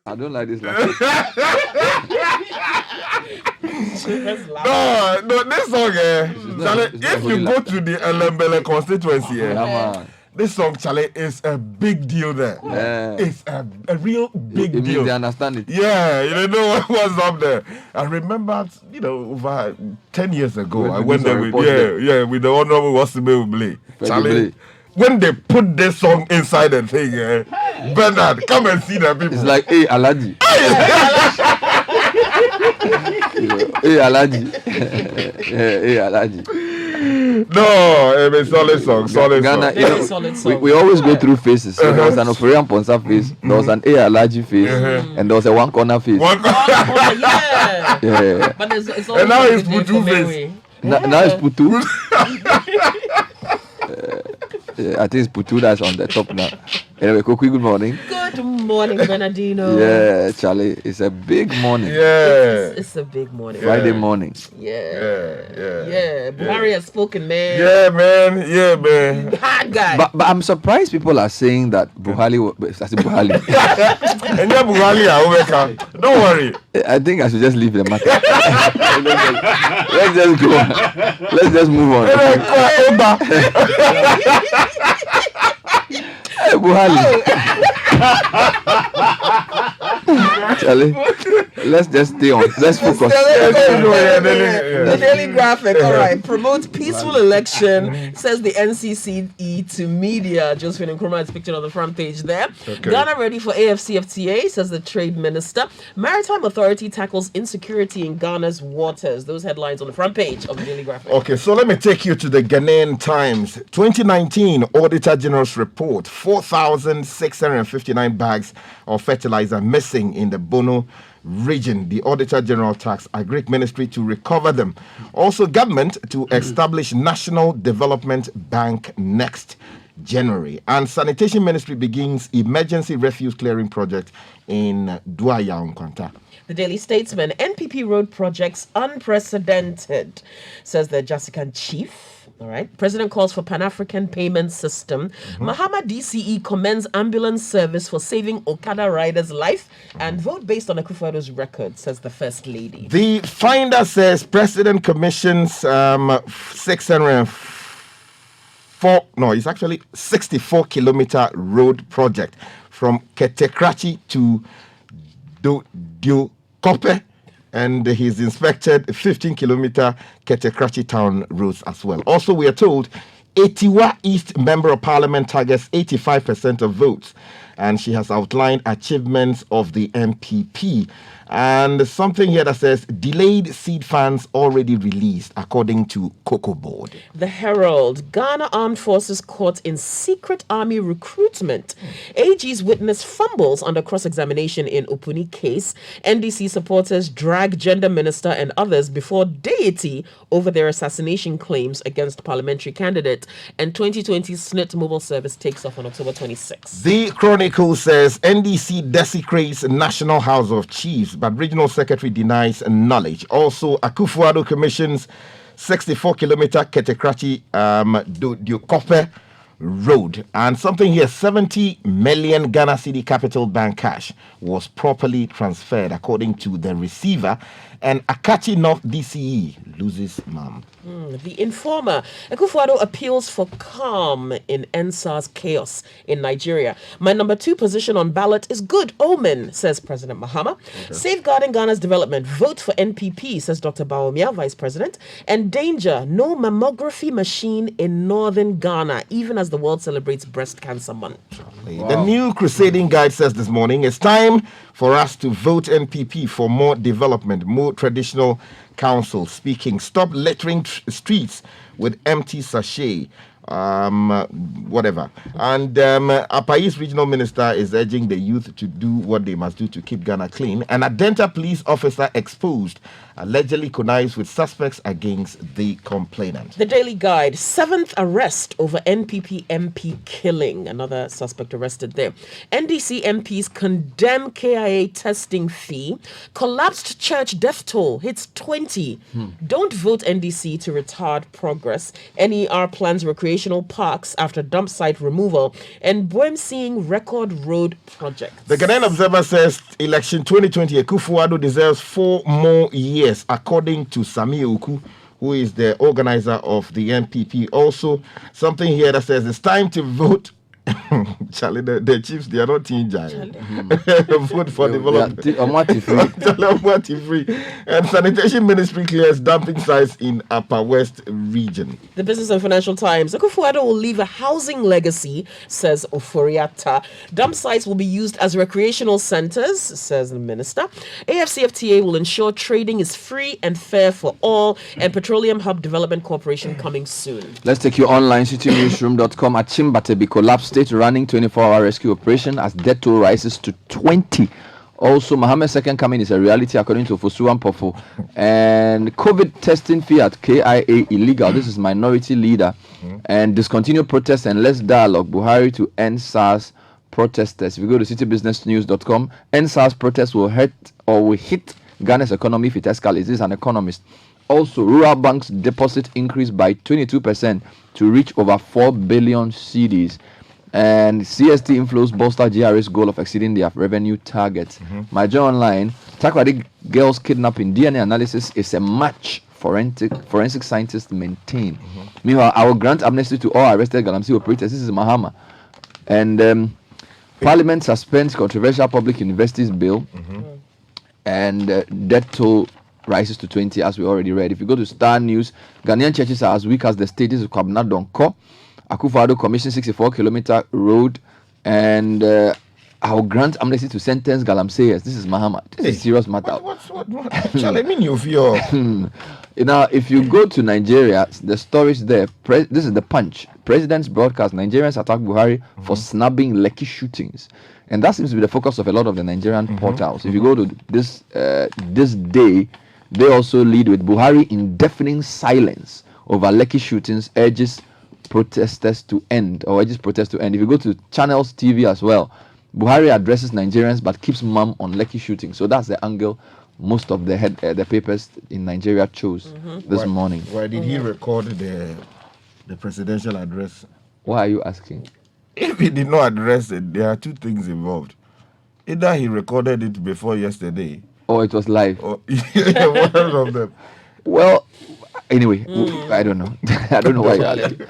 I don't like this laughing. No, this song, Charlie, if you go to the Elembele constituency, this song, Charlie, is a big deal there. Yeah. It's a real big It deal. means they understand it. Yeah, you know what's up there. I remember, over 10 years ago, I went there with with the Honorable Wasibe Uble. Charlie, when they put this song inside the thing, Bernard, come and see the people. It's like, hey, Alaji. Hey, Alaji. Hey, Alaji. No, it's solid song. Ghana, solid song. We always go through phases. There was an Oferian Ponsa phase, there was an A Alaji phase, and there was a one corner phase. Yeah. But it's and now it's Putu phase. Now it's Putu. I think it's Putu that's on the top now. Anyway, Koki, good morning. Good morning, Bernardino. Yeah, Charlie, it's a big morning. Yeah. It's a big morning. Friday morning. Yeah. Buhari has spoken, man. Yeah, man. Hard guy. But I'm surprised people are saying that Buhari. And yeah, Buhari, don't worry. I think I should just leave the matter. Let's just go. Let's just move on. Hey, Buhari. Charlie, let's just stay on. Let's focus. The Daily Graphic. All right. Promote peaceful election, says the NCCE to media. Josephine Nkrumah is pictured on the front page there. Okay. Ghana ready for AFCFTA, says the Trade Minister. Maritime Authority tackles insecurity in Ghana's waters. Those headlines on the front page of the Daily Graphic. Okay, so let me take you to the Ghanaian Times. 2019 Auditor General's report. 4,659 bags of fertilizer missing in the Bono region. The Auditor General tasked Agric Ministry to recover them. Also, government to establish National Development Bank next January. And Sanitation Ministry begins emergency refuse clearing project in Duaya Nkwanta. The Daily Statesman, NPP road projects unprecedented, says the Jasican chief. All right. President calls for Pan-African payment system. Mahama DCE commends ambulance service for saving Okada riders' life and vote based on Akufo-Addo's record, says the First Lady. The Finder says President commissions 64-kilometer road project from Ketekrachi to Diokope. And he's inspected 15-kilometer Ketekrachi town roads as well. Also, we are told Etiwa East Member of Parliament targets 85% of votes. And she has outlined achievements of the MPP. And something here that says delayed seed funds already released, according to Cocoa Board. The Herald, Ghana Armed Forces caught in secret army recruitment. AG's witness fumbles under cross-examination in Opuni case. NDC supporters drag gender minister and others before deity over their assassination claims against parliamentary candidate. And 2020 SNIT mobile service takes off on October 26. The Chronicle says NDC desecrates National House of Chiefs, but Regional Secretary denies knowledge. Also, Akufo-Addo commissions 64-kilometer Ketekrachi Diokope Road. And something here, 70 million Ghana City Capital Bank cash was properly transferred, according to the receiver. And Akachi North DCE loses mom. The Informer, Akufo-Addo appeals for calm in NSAS chaos in Nigeria. My number 2 position on ballot is good omen, says President Mahama. Okay. Safeguarding Ghana's development, vote for NPP, says Dr. Bawumia, Vice President. And danger, no mammography machine in northern Ghana, even as the world celebrates Breast Cancer Month. Wow. The New Crusading Guide says this morning, it's time for us to vote NPP for more development, more traditional council. Speaking, stop littering streets with empty sachet. Whatever. And Apai's regional minister is urging the youth to do what they must do to keep Ghana clean. An Adenta police officer exposed allegedly connives with suspects against the complainant. The Daily Guide, 7th arrest over NPP MP killing. Another suspect arrested there. NDC MPs condemn KIA testing fee. Collapsed church death toll hits 20. Don't vote NDC to retard progress. NER plans recreation recreational parks after dump site removal, and Boehm seeing record road projects. The Ghanaian Observer says election 2020, Akufo-Addo deserves 4 more years, according to Sami Oku, who is the organizer of the NPP. Also, something here that says it's time to vote. Charlie, the chiefs, they are not teen giant. Vote for development. And sanitation ministry clears dumping sites in Upper West region. The Business and Financial Times. Akufo-Addo will leave a housing legacy, says Oforiatta. Dump sites will be used as recreational centers, says the minister. AFCFTA will ensure trading is free and fair for all, and Petroleum Hub Development Corporation coming soon. Let's take you online, citynewsroom.com. Achimbatebi collapsed state running 24-hour rescue operation as death toll rises to 20. Also, Mohammed's second coming is a reality according to Fosuan Pofo. And COVID testing fee at KIA illegal. This is minority leader. And discontinued protests and less dialogue. Buhari to end SARS protesters. If you go to citybusinessnews.com, end SARS protests will hit Ghana's economy if it escalates. This is an economist. Also, rural banks deposit increased by 22% to reach over 4 billion cedis. And CST inflows bolster GRA's goal of exceeding their revenue target. My journal online, Takrady girls kidnapping DNA analysis is a match forensic scientists maintain. Meanwhile, I will grant amnesty to all arrested Galamsey operators. This is Mahama. And Parliament suspends controversial public universities bill. And death toll rises to 20, as we already read. If you go to Star News, Ghanaian churches are as weak as the state. This is Kwabena Donko. Akufo-Addo commissioned 64-kilometer road, and I'll grant amnesty to sentence galamseyers. This is Mahama. This is a serious matter. What? Shall I mean you feel? Now, if you go to Nigeria, the stories there. This is the Punch. President's broadcast: Nigerians attack Buhari for snubbing Lekki shootings, and that seems to be the focus of a lot of the Nigerian portals. If you go to this day, they also lead with Buhari in deafening silence over Lekki shootings, urges protesters to end, or urges protests to end. If you go to Channels TV as well, Buhari addresses Nigerians but keeps mum on Lekki shooting. So that's the angle most of the papers in Nigeria chose this morning. Why did he record the presidential address? Why are you asking? If he did not address it, there are two things involved. Either he recorded it before yesterday, or it was live. Or one of them. Well, anyway, I don't know. I don't know why you're asking.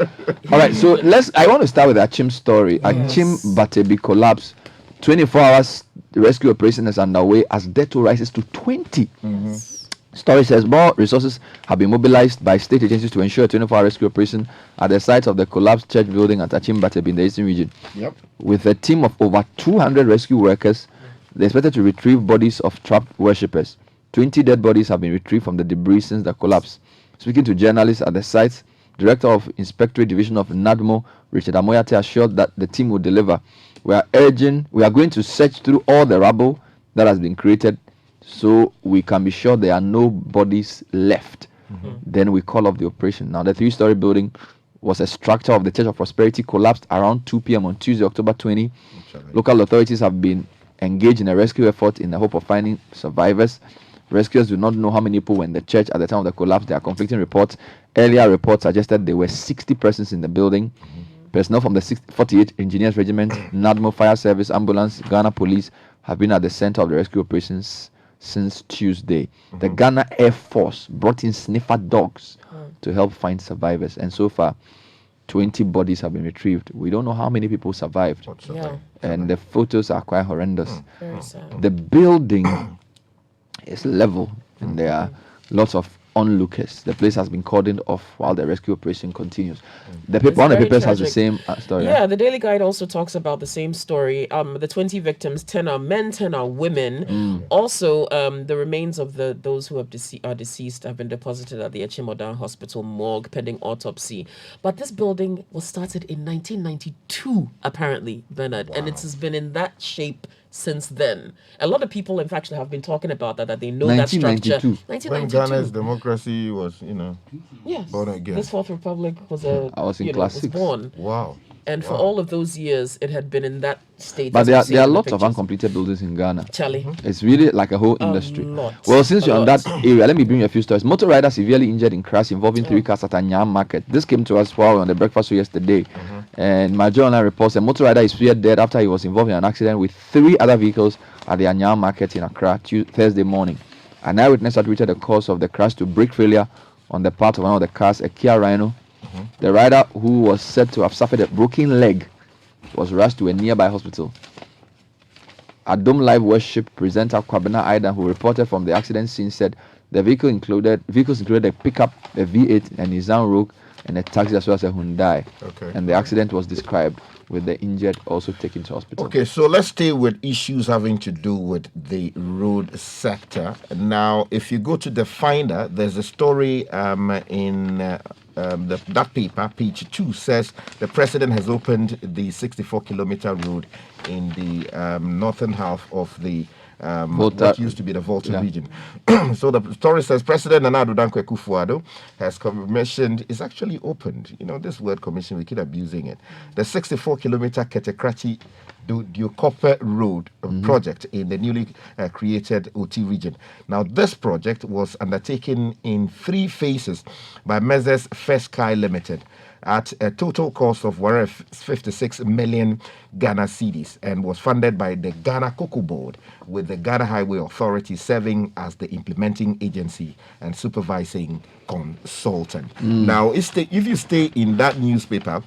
All right, so I want to start with Achim story. Achim Batebi collapse. 24 hours rescue operation is underway as death toll rises to 20. Story says more resources have been mobilized by state agencies to ensure a 24-hour rescue operation at the site of the collapsed church building at Achim Batebi in the eastern region. With a team of over 200 rescue workers, they expected to retrieve bodies of trapped worshippers. 20 dead bodies have been retrieved from the debris since the collapse. Speaking to journalists at the site, Director of Inspectorate Division of NADMO, Richard Amoyate, assured that the team will deliver. We are going to search through all the rubble that has been created so we can be sure there are no bodies left. Then we call off the operation. Now, the 3-story building was a structure of the Church of Prosperity, collapsed around 2 p.m. on Tuesday, October 20. Local authorities have been engaged in a rescue effort in the hope of finding survivors. Rescuers do not know how many people were in the church at the time of the collapse. There are conflicting reports. Earlier reports suggested there were 60 persons in the building. Personnel from the 48 Engineers Regiment, NADMO Fire Service, Ambulance, Ghana Police have been at the center of the rescue operations since Tuesday. The Ghana Air Force brought in sniffer dogs to help find survivors. And so far, 20 bodies have been retrieved. We don't know how many people survived. And the photos are quite horrendous. Very sad. The building is level and there are lots of onlookers. The place has been cordoned off while the rescue operation continues. The paper, one of the papers has the same story. Yeah, the Daily Guide also talks about the same story. The 20 victims, 10 are men, 10 are women. Also, the remains of those who are deceased have been deposited at the Echimodan Hospital morgue pending autopsy. But this building was started in 1992, apparently, Bernard, and it has been in that shape since then. A lot of people, in fact, have been talking about that they know that structure. 1992. When Ghana's democracy was, Yes. born again. This Fourth Republic was I was in class was 6. born. Wow. And for all of those years, it had been in that state. But as we see there are in the lots of pictures. uncompleted buildings in Ghana. Charlie. It's really like a whole industry. lot, Well, since a you're on lot. that area, let me bring you a few stories. Motor rider severely injured in crash involving 3 cars at Anyam Market. This came to us while we were on the breakfast show yesterday. And my journal reports a motor rider is feared dead after he was involved in an accident with 3 other vehicles at the Anyam Market in Accra Thursday morning. An eyewitness attributed the cause of the crash to brake failure on the part of one of the cars, a Kia Rhino. The rider, who was said to have suffered a broken leg, was rushed to a nearby hospital. Adom Live Worship presenter Kwabena Aidan, who reported from the accident scene, said the vehicles included a pickup, a V8, a Nissan Rogue, and a taxi as well as a Hyundai. Okay. And the accident was described with the injured also taken to hospital. Okay, so let's stay with issues having to do with the road sector. Now, if you go to the Finder, there's a story in that paper, page 2, says the president has opened the 64-kilometer road in the northern half of the what used to be the Volta region. So the story says President Nana Addo Dankwa Akufo-Addo has commissioned, it's actually opened, this word commission, we keep abusing it, the 64-kilometer Ketekrachi Dukope Road project in the newly created OT region. Now, this project was undertaken in 3 phases by Measures First Sky Limited at a total cost of 156 million Ghana cedis and was funded by the Ghana Cocoa Board, with the Ghana Highway Authority serving as the implementing agency and supervising consultant. Now, if you stay in that newspaper,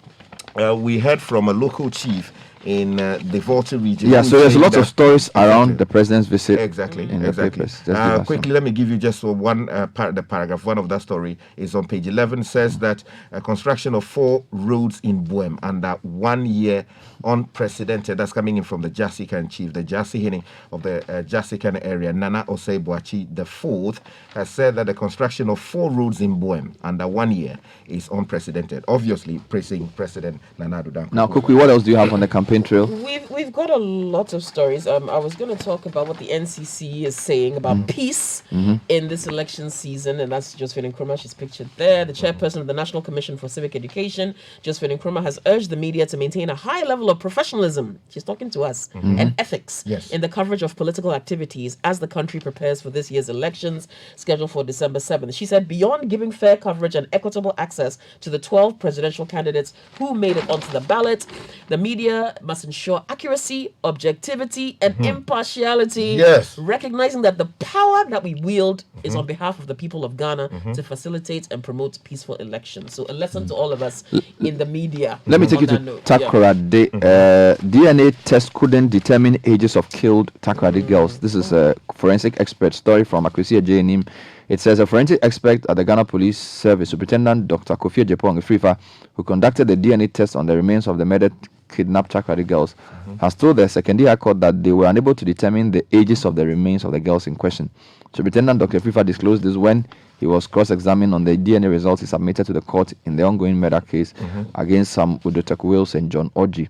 we heard from a local chief in the Volta region. Yeah, so there's a lot of stories around the president's visit. Exactly. In the papers. Quickly, let me give you just one the paragraph. One of that story is on page 11. Says that construction of 4 roads in Boem under 1 year unprecedented. That's coming in from the Jasikan chief, the Jasihini of the Jasikan area, Nana Osei-Boachi the fourth, has said that the construction of 4 roads in Boem under 1 year is unprecedented. Obviously, praising President Nana Addo Dankwa. Now, Kukui, what else do you have on the campaign trail? We've got a lot of stories. I was going to talk about what the NCC is saying about peace in this election season, and that's Josephine Nkrumah. She's pictured there. The chairperson of the National Commission for Civic Education, Josephine Nkrumah, has urged the media to maintain a high level of professionalism. She's talking to us and ethics in the coverage of political activities as the country prepares for this year's elections scheduled for December 7th. She said, beyond giving fair coverage and equitable access to the 12 presidential candidates who made it onto the ballot, the media must ensure accuracy, objectivity, and impartiality, recognizing that the power that we wield is on behalf of the people of Ghana to facilitate and promote peaceful elections. So a lesson to all of us in the media. Let me take you to Takoradi. DNA test couldn't determine ages of killed Takoradi girls. This is a forensic expert story from Akwesi J. It says a forensic expert at the Ghana Police Service, Superintendent Dr. Kofi Ejepong Ifrifa, who conducted the DNA test on the remains of the murdered kidnapped Takoradi girls, has told the Secondary High Court that they were unable to determine the ages of the remains of the girls in question. Superintendent Dr. Ifrifa disclosed this when he was cross-examined on the DNA results he submitted to the court in the ongoing murder case against Sam Udotek Wills and John Oji.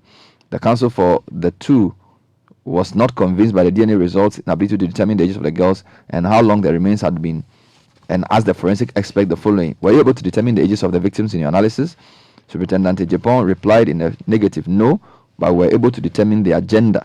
The counsel for the two was not convinced by the DNA results' inability to determine the ages of the girls and how long the remains had been, and asked the forensic expert the following: were you able to determine the ages of the victims in your analysis? Superintendent Ejepong replied in a negative, no, but were able to determine their gender.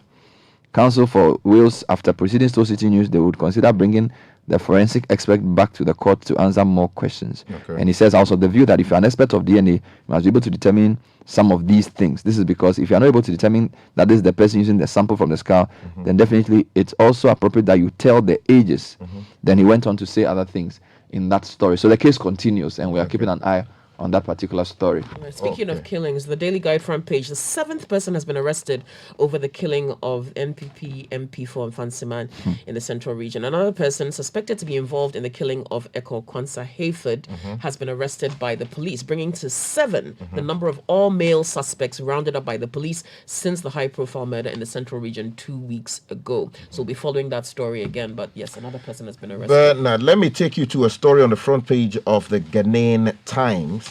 Counsel for Wales, after proceedings to City News, they would consider bringing the forensic expert back to the court to answer more questions. And he says also the view that if you're an expert of DNA, you must be able to determine some of these things. This is because if you're not able to determine that this is the person using the sample from the skull, then definitely it's also appropriate that you tell the ages. Then he went on to say other things in that story. So the case continues, and we are keeping an eye on that particular story. Speaking of killings, the Daily Guide front page, the 7th person has been arrested over the killing of NPP MP for Mfansiman in the Central Region. Another person suspected to be involved in the killing of Eko Kwanza Hayford has been arrested by the police, bringing to 7 the number of all male suspects rounded up by the police since the high-profile murder in the Central Region 2 weeks ago. So we'll be following that story again, but yes, another person has been arrested. Bernard, let me take you to a story on the front page of the Ghanaian Times.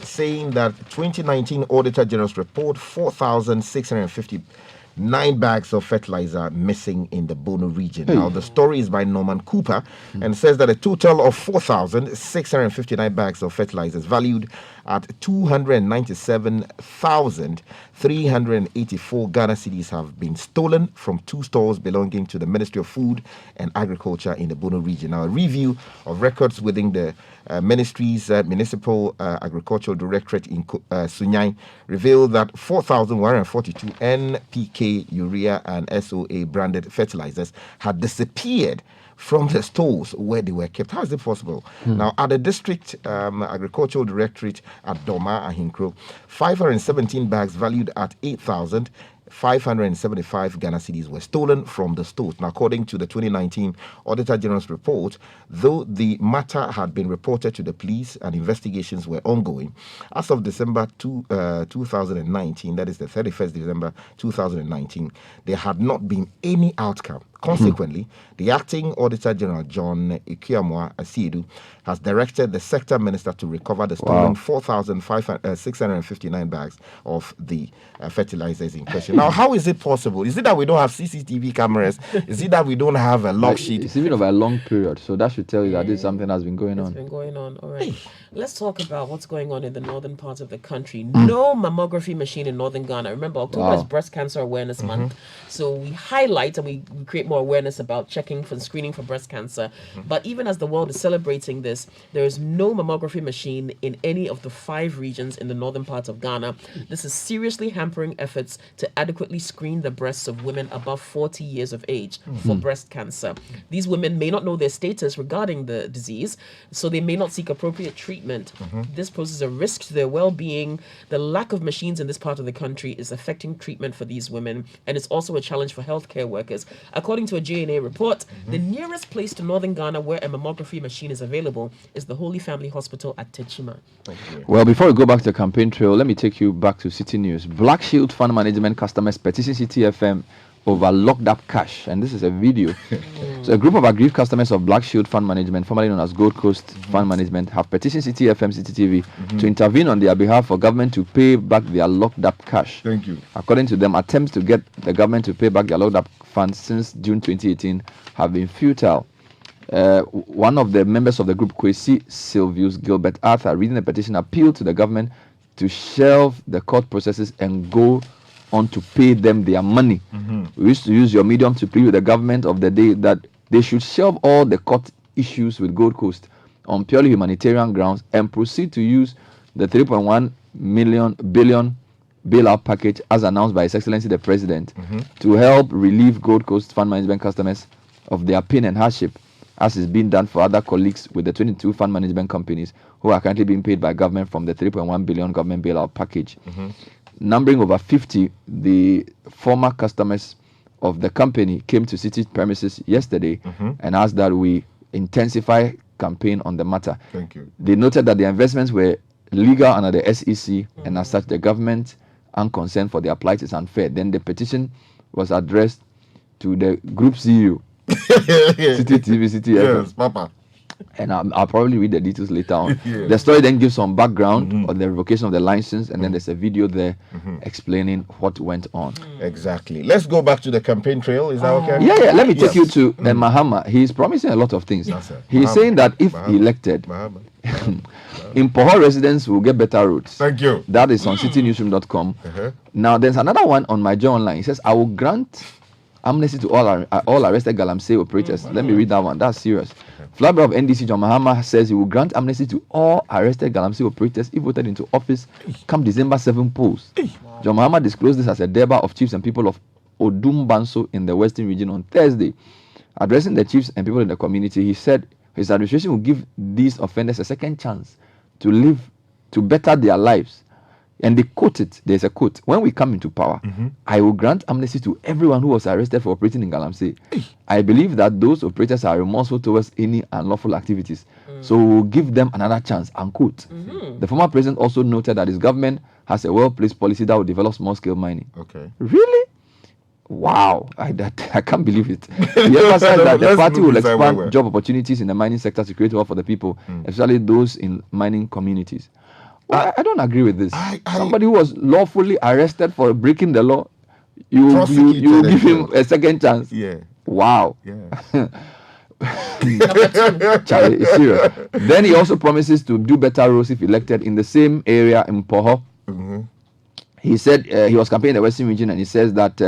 Saying that 2019 Auditor General's report, 4,659 bags of fertilizer missing in the Bono region. Now, the story is by Norman Cooper and says that a total of 4,659 bags of fertilizers valued at 297,384 Ghana cedis have been stolen from 2 stores belonging to the Ministry of Food and Agriculture in the Bono region. Now, a review of records within the ministry's Municipal Agricultural Directorate in Sunyai revealed that 4,142 NPK, urea, and SOA branded fertilizers had disappeared from the stores where they were kept. How is it possible? Now, at the district agricultural directorate at Doma, Ahinkro, 517 bags valued at 8,575 Ghana cedis were stolen from the stores. Now, according to the 2019 Auditor General's report, though the matter had been reported to the police and investigations were ongoing, as of December 2019, that is the 31st December 2019, there had not been any outcome. Consequently, the acting Auditor General, John Ikiamwa Asiedu, has directed the sector minister to recover the stolen 4,659 bags of the fertilizers in question. Now, how is it possible? Is it that we don't have CCTV cameras? Is it that we don't have a log sheet? It's even over a long period, so that should tell you that this is something that's been going on. It's been going on. All right. Let's talk about what's going on in the northern parts of the country. No mammography machine in northern Ghana. Remember, October is Breast Cancer Awareness Month. So we highlight and we create more awareness about checking for screening for breast cancer. But even as the world is celebrating this, there is no mammography machine in any of the 5 regions in the northern parts of Ghana. This is seriously hampering efforts to adequately screen the breasts of women above 40 years of age for breast cancer. These women may not know their status regarding the disease, so they may not seek appropriate treatment. This poses a risk to their well-being. The lack of machines in this part of the country is affecting treatment for these women, and it's also a challenge for healthcare workers. According to a JNA report, the nearest place to northern Ghana where a mammography machine is available is the Holy Family Hospital at Techima. Well, before we go back to the campaign trail, let me take you back to City News. Black Shield Fund Management customers petition City FM over locked up cash, and this is a video. So a group of aggrieved customers of Black Shield Fund Management, formerly known as Gold Coast Fund Management, have petitioned City FM, City TV to intervene on their behalf for government to pay back their locked up cash. Thank you. According to them, attempts to get the government to pay back their locked up funds since June 2018 have been futile. One of the members of the group, Kwesi Sylvius Gilbert Arthur, reading the petition, appealed to the government to shelve the court processes and go on to pay them their money. We used to use your medium to plead with the government of the day that they should shelve all the court issues with Gold Coast on purely humanitarian grounds and proceed to use the 3.1 billion bailout package as announced by His Excellency the President to help relieve Gold Coast Fund Management customers of their pain and hardship, as is being done for other colleagues with the 22 fund management companies who are currently being paid by government from the 3.1 billion government bailout package. Numbering over 50, the former customers of the company came to City premises yesterday and asked that we intensify campaign on the matter. Thank you. They noted that the investments were legal under the SEC, and as such, the government unconcerned for their plight is unfair. Then the petition was addressed to the group CEO, City TV, City FM. Yes, Papa. And I'll probably read the details later on. The story then gives some background on the revocation of the license, and then there's a video there explaining what went on. Exactly. Let's go back to the campaign trail. Is that okay? Yeah. Let me take you to Mahama. He's promising a lot of things. Yes, sir. He's Mahama. saying that if elected, in Pohor residents will get better roads. Thank you. That is on citynewsroom.com. Now, there's another one on my Joe Online. He says, I will grant amnesty to all arrested Galamsey operators. Let me read that one. That's serious. Flabber of NDC, John Mahama, says he will grant amnesty to all arrested Galamsey operators if voted into office come December 7 polls. John Mahama disclosed this as a Durbar of chiefs and people of Odumbanso in the Western region on Thursday. Addressing the chiefs and people in the community, he said his administration will give these offenders a second chance to live, to better their lives. And they quoted, there's a quote, when we come into power, I will grant amnesty to everyone who was arrested for operating in Galamsey. I believe that those operators are remorseful towards any unlawful activities. So we'll give them another chance, unquote. The former president also noted that his government has a well-placed policy that will develop small-scale mining. Okay. Really? Wow, I can't believe it. He emphasized that the party will expand job opportunities in the mining sector to create wealth for the people, especially those in mining communities. I don't agree with this. Somebody who was lawfully arrested for breaking the law, you give him a second chance. Yeah. Wow. Yeah. Charlie, it's serious. Then he also promises to do better roads if elected in the same area in Poho. He said he was campaigning in the Western region, and he says that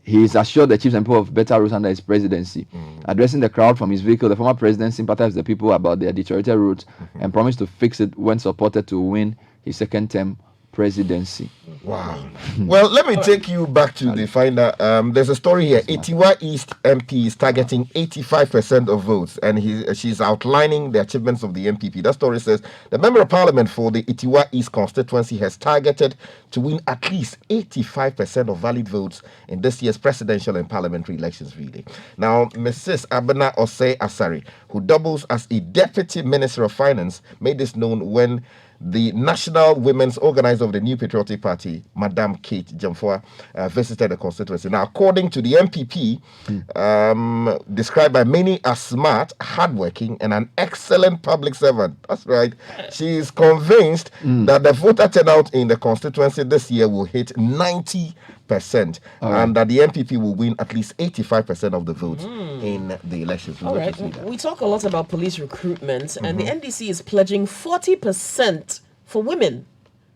he is assured the chiefs and people of better roads under his presidency. Addressing the crowd from his vehicle, the former president sympathized with the people about their deteriorated roads and promised to fix it when supported to win his second term presidency. Wow. Well, let me take you back to the final. There's a story here. Itiwa East MP is targeting 85% of votes, and she's outlining the achievements of the MPP. That story says the Member of Parliament for the Itiwa East constituency has targeted to win at least 85% of valid votes in this year's presidential and parliamentary elections. Really. Now, Mrs. Abena Osei Asari, who doubles as a deputy minister of finance, made this known when the National Women's Organizer of the New Patriotic Party, Madame Kate Jamfoa, visited the constituency. Now, according to the MPP, described by many as smart, hardworking, and an excellent public servant. That's right. She is convinced that the voter turnout in the constituency this year will hit 90%, and that the MPP will win at least 85% of the votes in the elections. All right. We talk a lot about police recruitment, and the NDC is pledging 40% for women.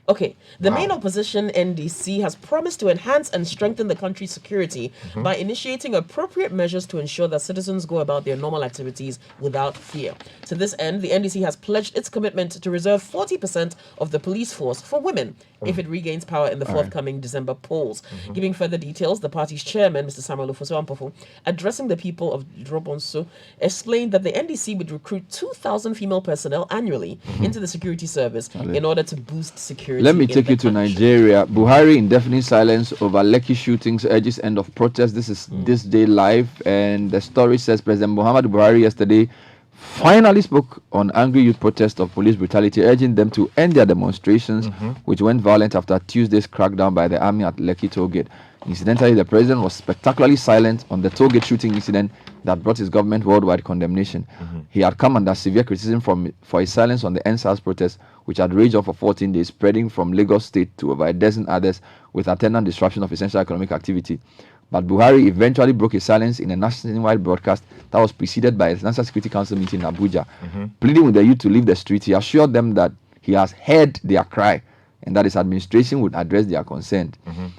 Okay, the main opposition, NDC, has promised to enhance and strengthen the country's security by initiating appropriate measures to ensure that citizens go about their normal activities without fear. To this end, the NDC has pledged its commitment to reserve 40% of the police force for women if it regains power in the forthcoming December polls. Giving further details, the party's chairman, Mr. Samuel Ofosu-Ampofo, addressing the people of Drobonso, explained that the NDC would recruit 2,000 female personnel annually into the security service in order to boost security. Let me take you to Nigeria. Buhari in deafening silence over Lekki shootings urges end of protest. This is This Day Live, and the story says President Muhammadu Buhari yesterday finally spoke on angry youth protests of police brutality, urging them to end their demonstrations, which went violent after Tuesday's crackdown by the army at Lekki tollgate. Incidentally, the president was spectacularly silent on the tollgate shooting incident that brought his government worldwide condemnation. He had come under severe criticism for his silence on the NSAS protests, which had raged on for 14 days, spreading from Lagos State to over a dozen others with attendant disruption of essential economic activity. But Buhari eventually broke his silence in a nationwide broadcast that was preceded by a National Security Council meeting in Abuja. Pleading with the youth to leave the street, he assured them that he has heard their cry and that his administration would address their concern.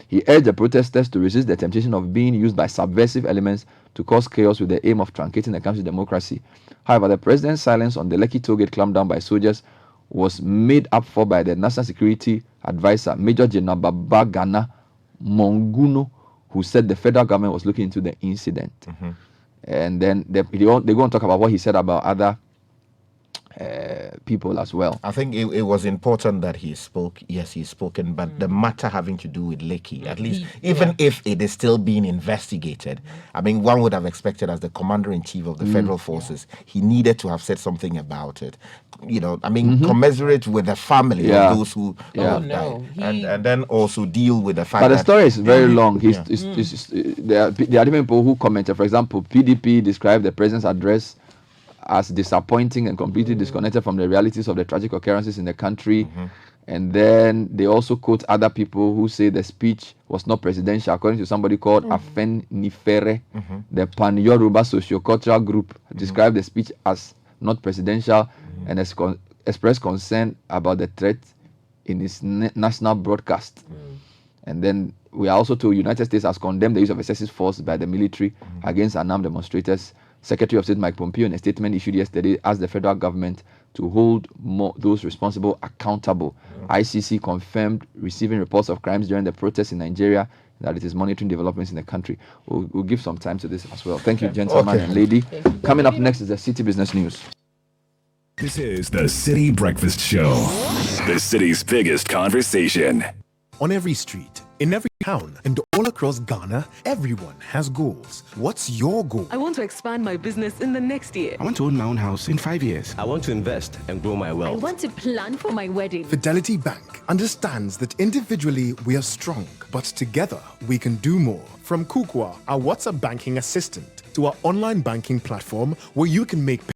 He urged the protesters to resist the temptation of being used by subversive elements to cause chaos with the aim of truncating the country's democracy. However, the president's silence on the Lekki tollgate clampdown by soldiers was made up for by the National Security Advisor, Major General Babagana Monguno, who said the federal government was looking into the incident. And then they go and talk about what he said about other people as well. I think it was important that he spoke. Yes, he's spoken, but the matter having to do with Lekki, at least, even if it is still being investigated, I mean, one would have expected as the commander-in-chief of the federal forces, he needed to have said something about it. You know, I mean, commensurate with the family of those who died, and then also deal with the fact but the that story is very long. There are different people who commented. For example, PDP described the president's address as disappointing and completely disconnected from the realities of the tragic occurrences in the country. And then they also quote other people who say the speech was not presidential, according to somebody called Afen Nifere. The Pan-Yoruba Sociocultural Group described the speech as not presidential and expressed concern about the threat in its national broadcast. And then we are also told United States has condemned the use of excessive force by the military against unarmed demonstrators. Secretary of State Mike Pompeo, in a statement issued yesterday, asked the federal government to hold those responsible accountable. ICC confirmed receiving reports of crimes during the protests in Nigeria, that it is monitoring developments in the country. We'll give some time to this as well. Thank you, gentlemen and lady. Coming up next is the City Business News. This is the Citi Breakfast Show, the city's biggest conversation. On every street, in every town, and all across Ghana, everyone has goals. What's your goal? I want to expand my business in the next year. I want to own my own house in 5 years. I want to invest and grow my I wealth. want to plan for my wedding. Fidelity Bank understands that individually we are strong, but together we can do more. From Kukwa, our WhatsApp banking assistant, to our online banking platform where you can make